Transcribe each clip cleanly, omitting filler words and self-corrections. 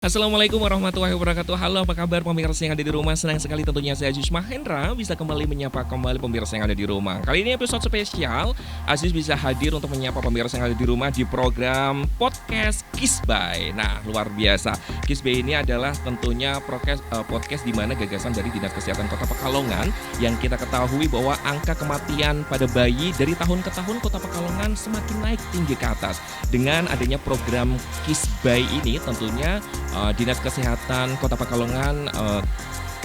Assalamualaikum warahmatullahi wabarakatuh. Halo, apa kabar pemirsa yang ada di rumah? Senang sekali tentunya saya Aziz Mahendra bisa kembali menyapa kembali pemirsa yang ada di rumah. Kali ini episode spesial, Aziz bisa hadir untuk menyapa pemirsa yang ada di rumah di program podcast Kisbay. Nah, luar biasa. Kisbay ini adalah tentunya podcast di mana gagasan dari Dinas Kesehatan Kota Pekalongan yang kita ketahui bahwa angka kematian pada bayi dari tahun ke tahun Kota Pekalongan semakin naik tinggi ke atas. Dengan adanya program Kisbay ini tentunya Dinas Kesehatan Kota Pekalongan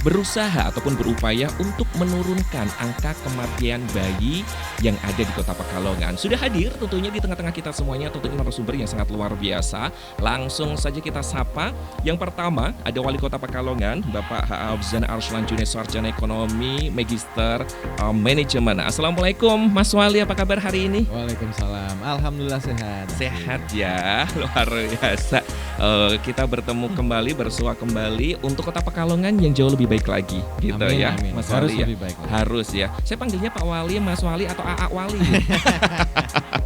berusaha ataupun berupaya untuk menurunkan angka kematian bayi yang ada di Kota Pekalongan. Sudah hadir tentunya di tengah-tengah kita semuanya tentunya narasumber yang sangat luar biasa. Langsung saja kita sapa. Yang pertama ada Wali Kota Pekalongan, Bapak H.A. Afzan Arslan Junes, Sarjana Ekonomi, Magister Manajemen. Assalamualaikum Mas Wali, apa kabar hari ini? Waalaikumsalam, alhamdulillah sehat. Sehat ya, luar biasa. Kita bertemu kembali, bersua kembali untuk Kota Pekalongan yang jauh lebih baik lagi, gitu Amin, ya, amin. Mas Harus Wali ya. lebih baik lagi. Harus ya. Saya panggilnya Pak Wali, Mas Wali atau AA Wali.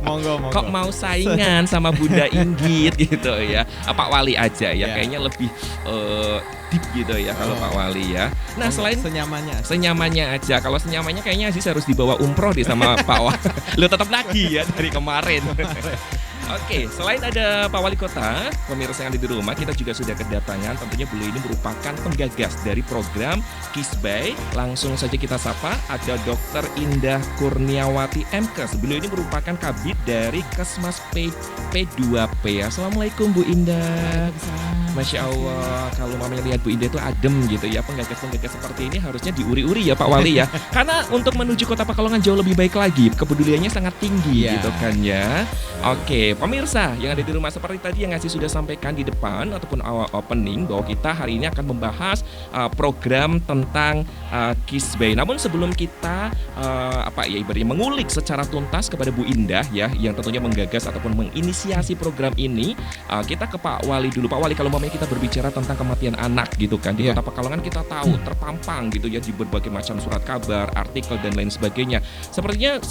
Monggo. Kok mau saingan sama Bunda Inggit gitu ya? Pak Wali aja ya, Ya. kayaknya lebih deep gitu ya kalau Pak Wali ya. Nah, selain senyamannya aja. Kalau senyamannya kayaknya Aziz harus dibawa umroh di sama Pak Wali. Lo tetap lagi ya dari kemarin. Oke, selain ada Pak Wali Kota, pemirsa yang ada di rumah, kita juga sudah kedatangan tentunya beliau ini merupakan penggagas dari program Kisbay. Langsung saja kita sapa, ada Dr. Indah Kurniawati MKes. Beliau ini merupakan kabid dari Kesmas P2P. Assalamualaikum Bu Indah. Masya Allah, kalau mamanya lihat Bu Indah itu adem gitu ya. Penggagas-penggagas seperti ini harusnya diuri-uri ya Pak Wali ya. Karena untuk menuju Kota Pekalongan jauh lebih baik lagi, kepeduliannya sangat tinggi gitu kan ya. Oke, pemirsa yang ada di rumah, seperti tadi yang Aziz sudah sampaikan di depan ataupun awal opening bahwa kita hari ini akan membahas program tentang Kisbay. Namun sebelum kita ibaratnya mengulik secara tuntas kepada Bu Indah ya, yang tentunya menggagas ataupun menginisiasi program ini, kita ke Pak Wali dulu. Pak Wali, kalau umpamanya kita berbicara tentang kematian anak gitu kan di Kota Pekalongan, kita tahu terpampang gitu ya di berbagai macam surat kabar, artikel dan lain sebagainya. Sepertinya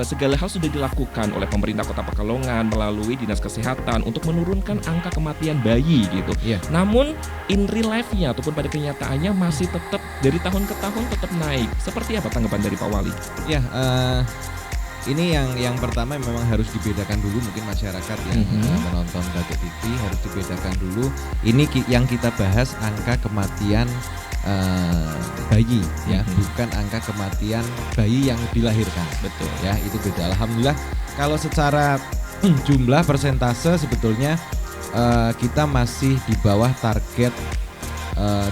segala hal sudah dilakukan oleh pemerintah Kota Pekalongan melalui Dinas Kesehatan untuk menurunkan angka kematian bayi gitu. Namun in real life-nya ataupun pada kenyataannya masih tetap dari tahun ke tahun tetap naik. Seperti apa tanggapan dari Pak Wali? Ini yang pertama memang harus dibedakan dulu, mungkin masyarakat yang menonton Gadget TV harus dibedakan dulu. Ini yang kita bahas angka kematian bayi ya, bukan angka kematian bayi yang dilahirkan. Betul ya, itu beda. Alhamdulillah kalau secara jumlah persentase sebetulnya kita masih di bawah target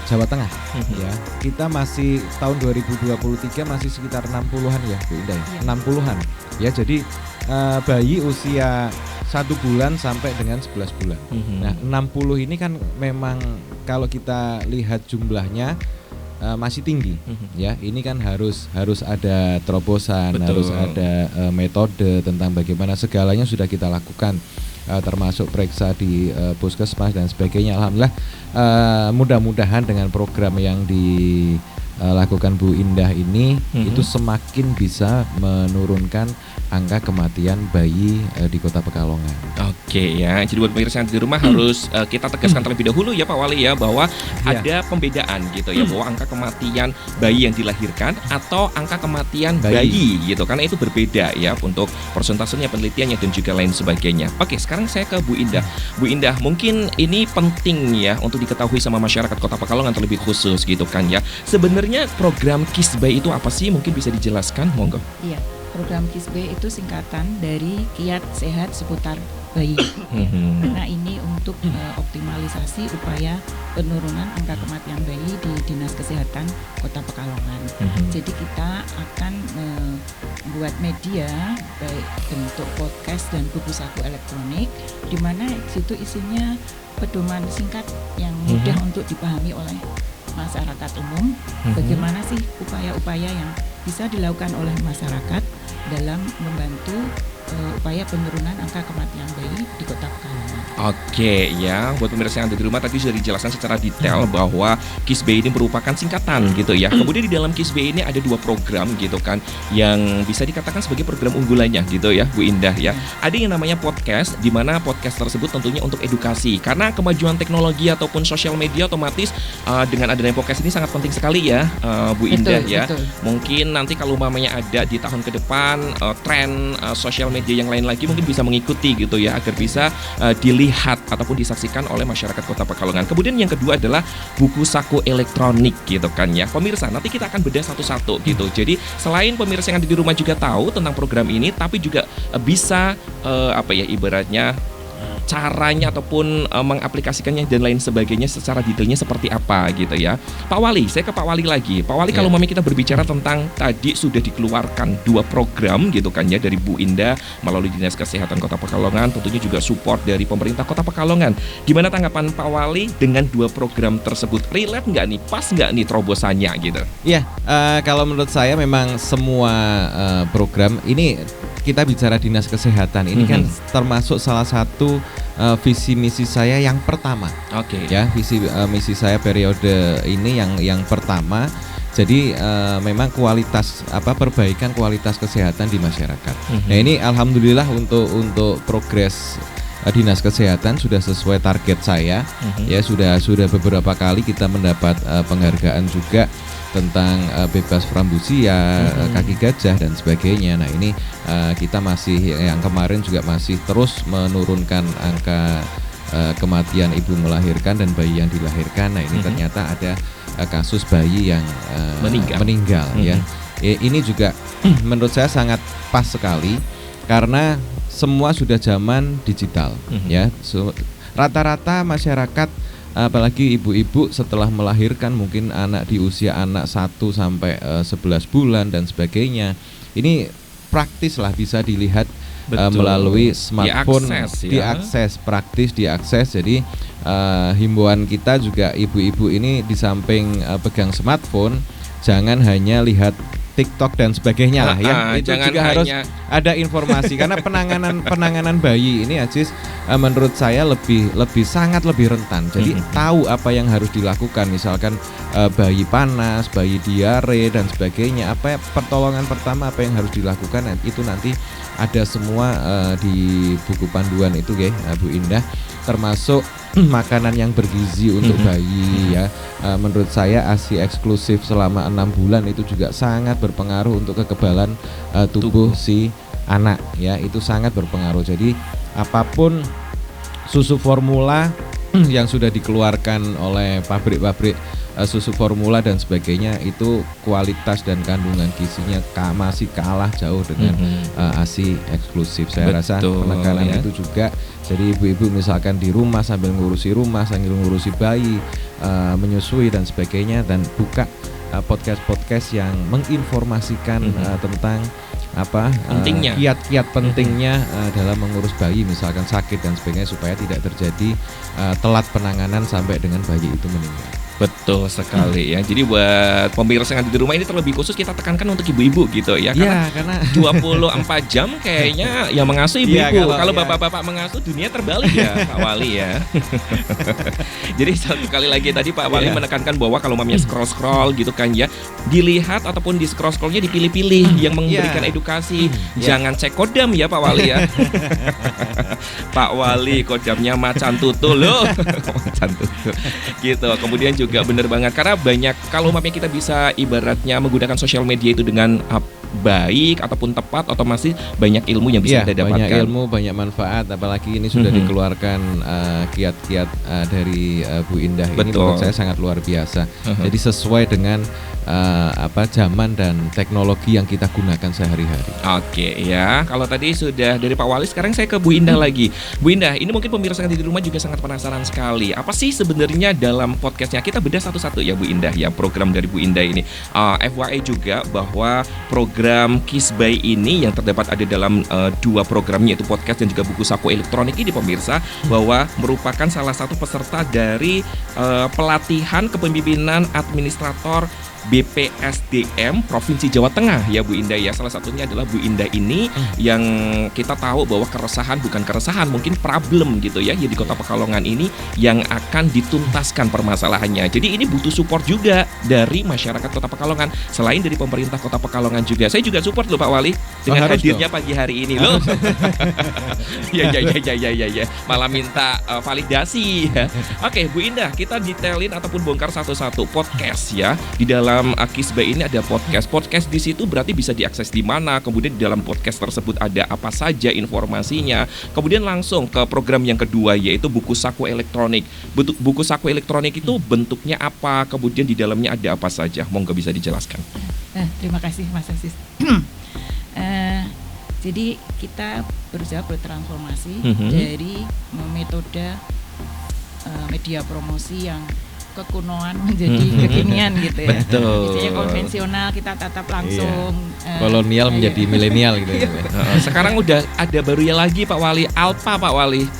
Jawa Tengah ya. Kita masih tahun 2023 masih sekitar 60-an ya Bu Indah, 60-an ya. Jadi bayi usia 1 bulan sampai dengan 11 bulan. Nah, 60 ini kan memang kalau kita lihat jumlahnya masih tinggi ya. Ini kan harus ada terobosan. Betul. Harus ada metode tentang bagaimana segalanya sudah kita lakukan, termasuk periksa di puskesmas dan sebagainya. Alhamdulillah, mudah-mudahan dengan program yang dilakukan Bu Indah ini itu semakin bisa menurunkan angka kematian bayi di Kota Pekalongan. Oke ya, jadi buat pemirsa yang di rumah harus kita tegaskan terlebih dahulu ya Pak Wali ya, bahwa ada pembedaan gitu ya, bahwa angka kematian bayi yang dilahirkan atau angka kematian bayi gitu, karena itu berbeda ya untuk persentasenya, penelitiannya dan juga lain sebagainya. Oke, sekarang saya ke Bu Indah. Bu Indah, mungkin ini penting ya untuk diketahui sama masyarakat Kota Pekalongan terlebih khusus gitu kan ya. Sebenarnya program Kisbay itu apa sih? Mungkin bisa dijelaskan, monggo. Iya. Program Kisbay itu singkatan dari Kiat Sehat Seputar Bayi. Karena ini untuk optimalisasi upaya penurunan angka kematian bayi di Dinas Kesehatan Kota Pekalongan. Jadi kita akan membuat media baik bentuk podcast dan buku saku elektronik, di mana situ isinya pedoman singkat yang mudah untuk dipahami oleh masyarakat umum. Bagaimana sih upaya-upaya yang bisa dilakukan oleh masyarakat dalam membantu upaya penurunan angka kematian bayi di Kota Pekalongan. Oke ya, buat pemirsa yang ada di rumah tadi sudah dijelaskan secara detail bahwa KISB ini merupakan singkatan gitu ya. Kemudian di dalam KISB ini ada 2 program gitu kan yang bisa dikatakan sebagai program unggulannya gitu ya, Bu Indah ya. Ada yang namanya podcast, di mana podcast tersebut tentunya untuk edukasi. Karena kemajuan teknologi ataupun sosial media otomatis dengan adanya podcast ini sangat penting sekali ya, Bu Indah ya. Betul. Mungkin nanti kalau mamanya ada di tahun ke depan tren sosial media yang lain lagi mungkin bisa mengikuti gitu ya, agar bisa dilihat ataupun disaksikan oleh masyarakat Kota Pekalongan. Kemudian yang kedua adalah buku saku elektronik gitu kan ya. Pemirsa, nanti kita akan bedah satu-satu gitu. Jadi selain pemirsa yang ada di rumah juga tahu tentang program ini, tapi juga bisa ibaratnya caranya ataupun mengaplikasikannya dan lain sebagainya secara detailnya seperti apa gitu ya. Pak Wali, saya ke Pak Wali lagi. Pak Wali, kalau kita berbicara tentang tadi sudah dikeluarkan 2 program gitu kan ya dari Bu Indah melalui Dinas Kesehatan Kota Pekalongan, tentunya juga support dari pemerintah Kota Pekalongan. Gimana tanggapan Pak Wali dengan 2 program tersebut? Relate nggak nih? Pas nggak nih terobosannya gitu? Iya, kalau menurut saya memang semua program ini, kita bicara Dinas Kesehatan ini kan termasuk salah satu visi misi saya yang pertama. Oke. Ya, visi misi saya periode ini yang pertama. Jadi memang perbaikan kualitas kesehatan di masyarakat. Nah, ini alhamdulillah untuk progres Dinas Kesehatan sudah sesuai target saya. Ya, sudah beberapa kali kita mendapat penghargaan juga tentang bebas frambusia, kaki gajah dan sebagainya. Nah, ini kita masih yang kemarin juga masih terus menurunkan angka kematian ibu melahirkan dan bayi yang dilahirkan. Nah, ini ternyata ada kasus bayi yang meninggal ya. Ini juga menurut saya sangat pas sekali karena semua sudah zaman digital ya. Rata-rata masyarakat, apalagi ibu-ibu setelah melahirkan mungkin anak di usia anak 1 sampai 11 bulan dan sebagainya, ini praktis lah, bisa dilihat melalui smartphone, diakses. Jadi himbauan kita juga ibu-ibu ini di samping pegang smartphone, jangan hanya lihat TikTok dan sebagainya lah ya. Itu juga harus ada informasi karena penanganan bayi ini, Aziz, menurut saya sangat lebih rentan. Jadi tahu apa yang harus dilakukan, misalkan bayi panas, bayi diare dan sebagainya, pertolongan pertama apa yang harus dilakukan, itu nanti ada semua di buku panduan itu Bu Indah, termasuk makanan yang bergizi untuk bayi ya. Menurut saya ASI eksklusif selama 6 bulan itu juga sangat berpengaruh untuk kekebalan tubuh si anak ya, itu sangat berpengaruh. Jadi apapun susu formula yang sudah dikeluarkan oleh pabrik-pabrik susu formula dan sebagainya, itu kualitas dan kandungan gizinya masih kalah jauh dengan ASI eksklusif. Saya rasa penekanan itu juga. Jadi ibu-ibu misalkan di rumah sambil ngurusi rumah, sambil ngurusi bayi, menyusui dan sebagainya, dan buka podcast-podcast yang menginformasikan tentang kiat-kiat pentingnya dalam mengurus bayi, misalkan sakit dan sebagainya, supaya tidak terjadi telat penanganan sampai dengan bayi itu meninggal. Betul sekali ya. Jadi buat pemirsa yang ada di rumah ini terlebih khusus kita tekankan untuk ibu-ibu gitu ya. Karena 24 jam kayaknya yang mengasuh ibu-ibu. Kalau bapak-bapak mengasuh, dunia terbalik ya Pak Wali ya. Jadi satu kali lagi tadi Pak Wali menekankan bahwa kalau mamanya scroll gitu kan ya, dilihat ataupun di scrollnya dipilih-pilih yang memberikan edukasi. Jangan cek kodam ya Pak Wali ya. Pak Wali, kodamnya macan tutul loh. Macan tutul. Gitu. Kemudian juga benar banget, karena banyak kalau mamanya kita bisa ibaratnya menggunakan sosial media itu dengan baik ataupun tepat, otomatis banyak ilmu yang bisa kita dapatkan. Banyak ilmu, banyak manfaat, apalagi ini sudah dikeluarkan kiat-kiat dari Bu Indah. Ini menurut saya sangat luar biasa. Jadi sesuai dengan zaman dan teknologi yang kita gunakan sehari-hari. Oke ya, kalau tadi sudah dari Pak Wali, sekarang saya ke Bu Indah lagi. Bu Indah, ini mungkin pemirsa yang di rumah juga sangat penasaran sekali. Apa sih sebenarnya dalam podcastnya? Kita bedah satu-satu ya Bu Indah ya, program dari Bu Indah ini. FYI juga bahwa program KISBay ini yang terdapat ada dalam 2 programnya, yaitu podcast dan juga buku saku elektronik ini pemirsa, bahwa merupakan salah satu peserta dari pelatihan kepemimpinan administrator BPSDM Provinsi Jawa Tengah ya Bu Indah ya. Salah satunya adalah Bu Indah ini yang kita tahu bahwa bukan keresahan, mungkin problem gitu ya di Kota Pekalongan ini yang akan dituntaskan permasalahannya. Jadi ini butuh support juga dari masyarakat Kota Pekalongan. Selain dari pemerintah Kota Pekalongan juga. Saya juga support loh Pak Wali dengan hadirnya pagi hari ini loh. Ya. Malah minta validasi ya. Oke, Bu Indah, kita detailin ataupun bongkar satu-satu podcast ya. Di dalam Kisbe ini ada podcast. Podcast di situ berarti bisa diakses di mana? Kemudian di dalam podcast tersebut ada apa saja informasinya? Kemudian langsung ke program yang kedua yaitu buku saku elektronik. Buku saku elektronik itu bentuknya apa? Kemudian di dalamnya ada apa saja? Monggo bisa dijelaskan. Terima kasih Mas Aziz. Jadi kita berusaha bertransformasi dari metode media promosi yang kekunoan menjadi kekinian gitu ya. Betul. Biasanya konvensional kita tatap langsung. Kolonial menjadi milenial gitu ya. Sekarang udah ada barunya lagi Pak Wali, Alpha Pak Wali.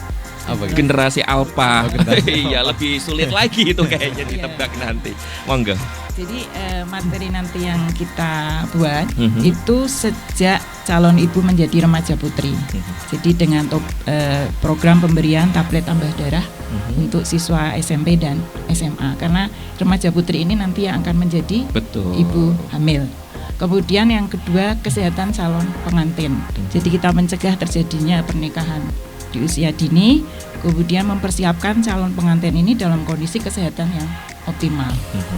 Generasi Alpha. Iya, lebih sulit lagi itu kayaknya ditebak nanti. Monggo. Jadi materi nanti yang kita buat itu sejak calon ibu menjadi remaja putri. Jadi dengan program pemberian tablet tambah darah untuk siswa SMP dan SMA. Karena remaja putri ini nanti yang akan menjadi ibu hamil. Kemudian yang kedua, kesehatan calon pengantin. Jadi kita mencegah terjadinya pernikahan di usia dini, kemudian mempersiapkan calon pengantin ini dalam kondisi kesehatan yang optimal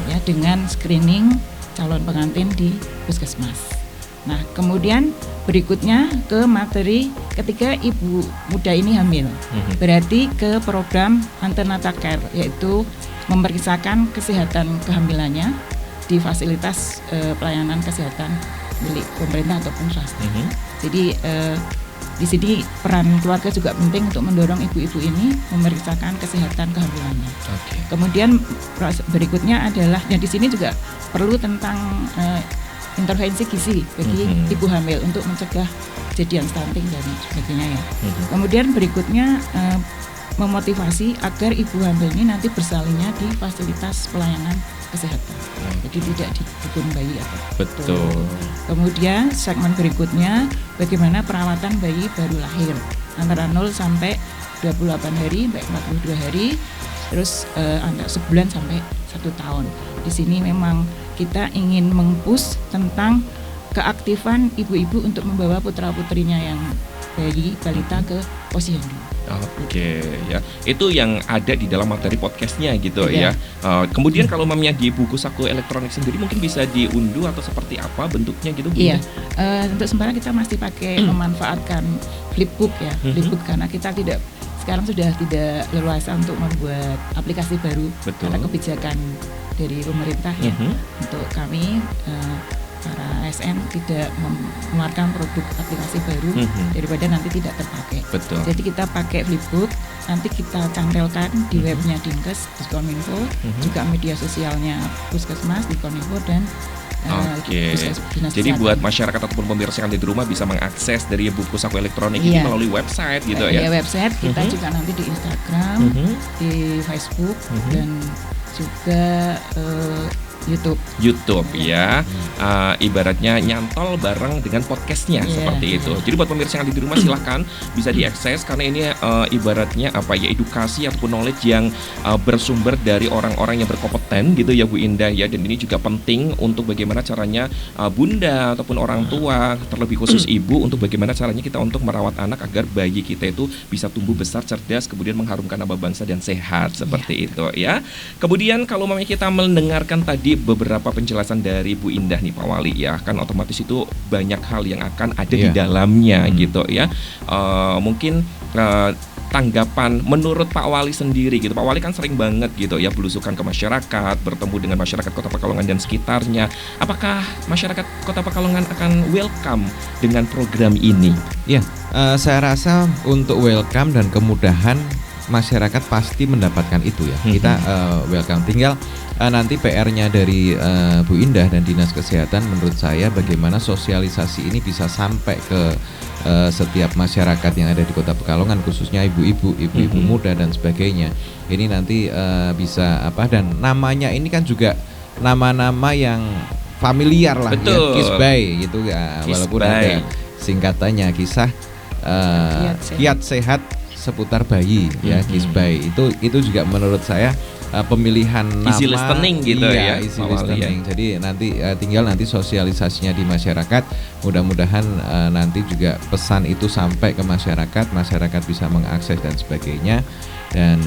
ya, dengan screening calon pengantin di puskesmas. Nah, kemudian berikutnya ke materi ketika ibu muda ini hamil. Berarti ke program antenatal care, yaitu memeriksakan kesehatan kehamilannya di fasilitas pelayanan kesehatan milik pemerintah ataupun swasta. Jadi di sini peran keluarga juga penting untuk mendorong ibu-ibu ini memeriksakan kesehatan kehamilannya. Kemudian berikutnya adalah, di sini juga perlu tentang intervensi gizi bagi ibu hamil untuk mencegah kejadian stunting dan sebagainya ya. Kemudian berikutnya memotivasi agar ibu hamil ini nanti bersalinnya di fasilitas pelayanan kesehatan. Jadi tidak di dukun bayi atau betul. Kemudian segmen berikutnya bagaimana perawatan bayi baru lahir antara 0 sampai 28 hari, sampai 42 hari, terus antara sebulan sampai 1 tahun. Di sini memang kita ingin meng-push tentang keaktifan ibu-ibu untuk membawa putra-putrinya yang bayi balita ke posyandu. Oke, ya. Itu yang ada di dalam materi podcastnya gitu ya. Kemudian kalau mamnya di buku saku elektronik sendiri mungkin bisa diunduh atau seperti apa bentuknya gitu Bu? Iya. Untuk sementara kita masih pakai memanfaatkan flipbook ya. Flipbook karena kita sekarang sudah tidak leluasa untuk membuat aplikasi baru. Karena kebijakan dari pemerintah ya. Untuk kami para ASN tidak mengeluarkan produk aplikasi baru daripada nanti tidak terpakai. Jadi kita pakai flipbook, nanti kita cantelkan di webnya Dinkes, Diskominfo, juga media sosialnya Puskesmas, Diskominfo dan Jadi buat masyarakat ataupun pemirsa yang ada di rumah bisa mengakses dari buku saku elektronik ini melalui website gitu ya. Iya, website kita juga nanti di Instagram, di Facebook dan juga YouTube ya. Ibaratnya nyantol bareng dengan podcastnya seperti itu. Jadi buat pemirsa yang ada di rumah silahkan bisa diakses karena ini ibaratnya edukasi ataupun knowledge yang bersumber dari orang-orang yang berkompeten gitu ya Bu Indah ya. Dan ini juga penting untuk bagaimana caranya bunda ataupun orang tua, terlebih khusus ibu, untuk bagaimana caranya kita untuk merawat anak agar bayi kita itu bisa tumbuh besar, cerdas, kemudian mengharumkan nama bangsa dan sehat seperti itu ya. Kemudian kalau kita mendengarkan tadi beberapa penjelasan dari Bu Indah nih Pak Wali ya, kan otomatis itu banyak hal yang akan ada di dalamnya gitu ya. Mungkin tanggapan menurut Pak Wali sendiri gitu. Pak Wali kan sering banget gitu ya belusukan ke masyarakat, bertemu dengan masyarakat Kota Pekalongan dan sekitarnya. Apakah masyarakat Kota Pekalongan akan welcome dengan program ini? Ya, saya rasa untuk welcome dan kemudahan masyarakat pasti mendapatkan itu ya. Kita welcome. Tinggal nanti PR-nya dari Bu Indah dan Dinas Kesehatan menurut saya bagaimana sosialisasi ini bisa sampai ke setiap masyarakat yang ada di Kota Pekalongan, khususnya ibu-ibu muda dan sebagainya. Ini nanti bisa dan namanya ini kan juga nama-nama yang familiar lah ya, Betul. Kisbay gitu ya, walaupun Kisbay. ada singkatannya kisah kiat sehat seputar bayi ya, Kisbay. Itu juga menurut saya pemilihan Easy nama listening gitu ya, easy Pak Wali ya. listening. Jadi nanti tinggal nanti sosialisasinya di masyarakat. Mudah-mudahan nanti juga pesan itu sampai ke masyarakat bisa mengakses dan sebagainya, dan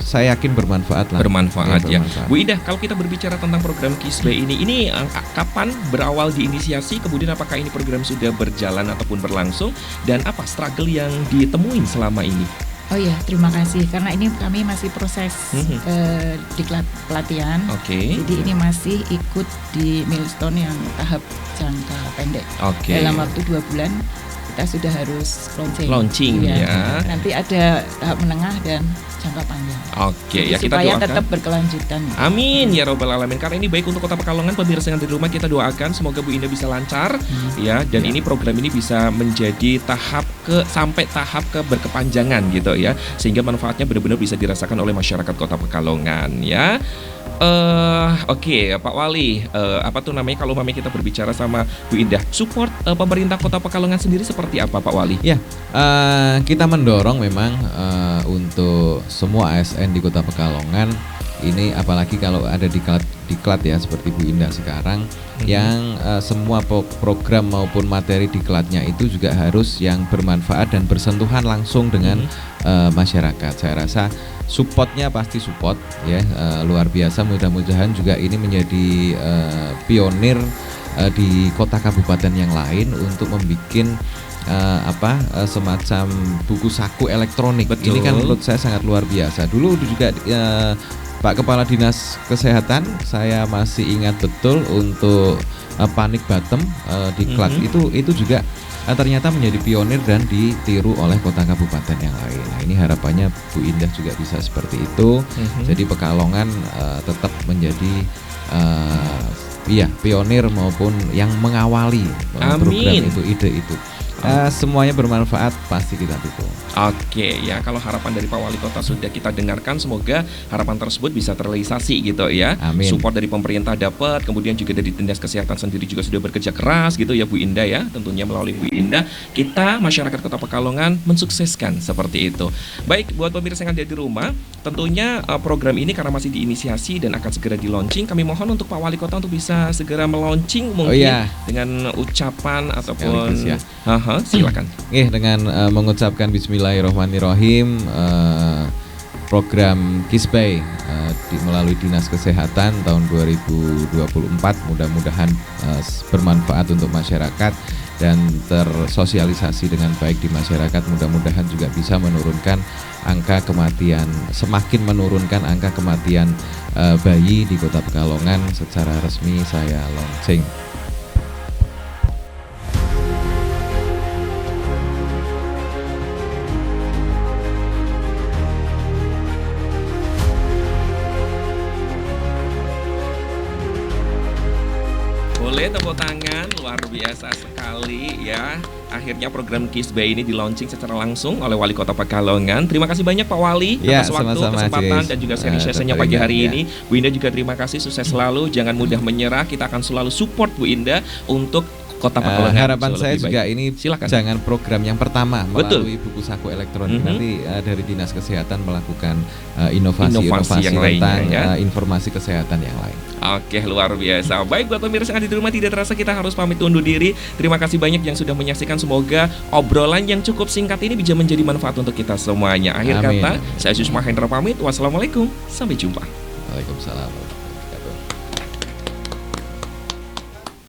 saya yakin bermanfaat lah. Bermanfaat ya. Bermanfaat. Bu Indah, kalau kita berbicara tentang program Kisbay ini kapan berawal diinisiasi, kemudian apakah ini program sudah berjalan ataupun berlangsung, dan apa struggle yang ditemuin selama ini? Oh iya, terima kasih. Karena ini kami masih proses diklat pelatihan. Oke. Jadi ini masih ikut di milestone yang tahap jangka pendek. Oke. Dalam waktu 2 bulan kita sudah harus launching. Ya. Nanti ada tahap menengah dan jangka panjang. Oke, ya kita supaya doakan. tetap berkelanjutan. Amin ya robbal alamin. Karena ini baik untuk Kota Pekalongan, pemirsa yang di rumah, kita doakan semoga Bu Indah bisa lancar ya, dan ini program ini bisa menjadi sampai tahap ke berkepanjangan gitu ya, sehingga manfaatnya benar-benar bisa dirasakan oleh masyarakat Kota Pekalongan ya. Oke, Pak Wali, apa tuh namanya kalau kita berbicara sama Bu Indah, support pemerintah Kota Pekalongan sendiri seperti apa, Pak Wali? Ya, kita mendorong memang untuk semua ASN di Kota Pekalongan ini, apalagi kalau ada diklat ya seperti Bu Indah sekarang, yang semua program maupun materi diklatnya itu juga harus yang bermanfaat dan bersentuhan langsung dengan masyarakat. Saya rasa supportnya pasti support ya, luar biasa. Mudah-mudahan juga ini menjadi pionir di kota kabupaten yang lain untuk membuat semacam buku saku elektronik. Betul. Ini kan menurut saya sangat luar biasa. Dulu juga Pak Kepala Dinas Kesehatan, saya masih ingat betul untuk panic bottom diklat itu juga ternyata menjadi pionir dan ditiru oleh kota kabupaten yang lain. Nah, ini harapannya Bu Indah juga bisa seperti itu. Jadi Pekalongan tetap menjadi pionir maupun yang mengawali program itu, ide itu. Semuanya bermanfaat, pasti kita dukung. Oke ya, kalau harapan dari Pak Wali Kota sudah kita dengarkan, semoga harapan tersebut bisa terrealisasi gitu ya. Amin. Support dari pemerintah dapat, kemudian juga dari Dinas Kesehatan sendiri juga sudah bekerja keras gitu ya Bu Indah ya. Tentunya melalui Bu Indah kita masyarakat Kota Pekalongan mensukseskan seperti itu. Baik, buat pemirsa yang ada di rumah, tentunya program ini karena masih diinisiasi dan akan segera di launching, kami mohon untuk Pak Wali Kota untuk bisa segera melaunching mungkin dengan ucapan ataupun silakan. Dengan mengucapkan Bismillahirrohmanirrohim, program Kisbay melalui Dinas Kesehatan tahun 2024 mudah-mudahan bermanfaat untuk masyarakat dan tersosialisasi dengan baik di masyarakat. Mudah-mudahan juga bisa menurunkan angka kematian, semakin menurunkan angka kematian bayi di Kota Pekalongan. Secara resmi saya launching. Boleh tepuk tangan, luar biasa sekali ya. Akhirnya program Kisbay ini di launching secara langsung oleh Wali Kota Pekalongan. Terima kasih banyak Pak Wali atas waktu, kesempatan dan juga sharing sessionnya pagi hari ini. Bu Indah juga terima kasih, sukses selalu, jangan mudah menyerah. Kita akan selalu support Bu Indah untuk Kota Pekalongan. Harapan saya juga ini jangan program yang pertama melalui buku saku elektronik. Nanti dari Dinas Kesehatan melakukan inovasi yang tentang lain, informasi kesehatan yang lain. Oke, luar biasa. Baik, buat pemirsa yang ada di rumah, tidak terasa kita harus pamit undur diri. Terima kasih banyak yang sudah menyaksikan. Semoga obrolan yang cukup singkat ini bisa menjadi manfaat untuk kita semuanya. Akhir kata, saya Yus Mahendra pamit. Wassalamualaikum, sampai jumpa. Waalaikumsalam.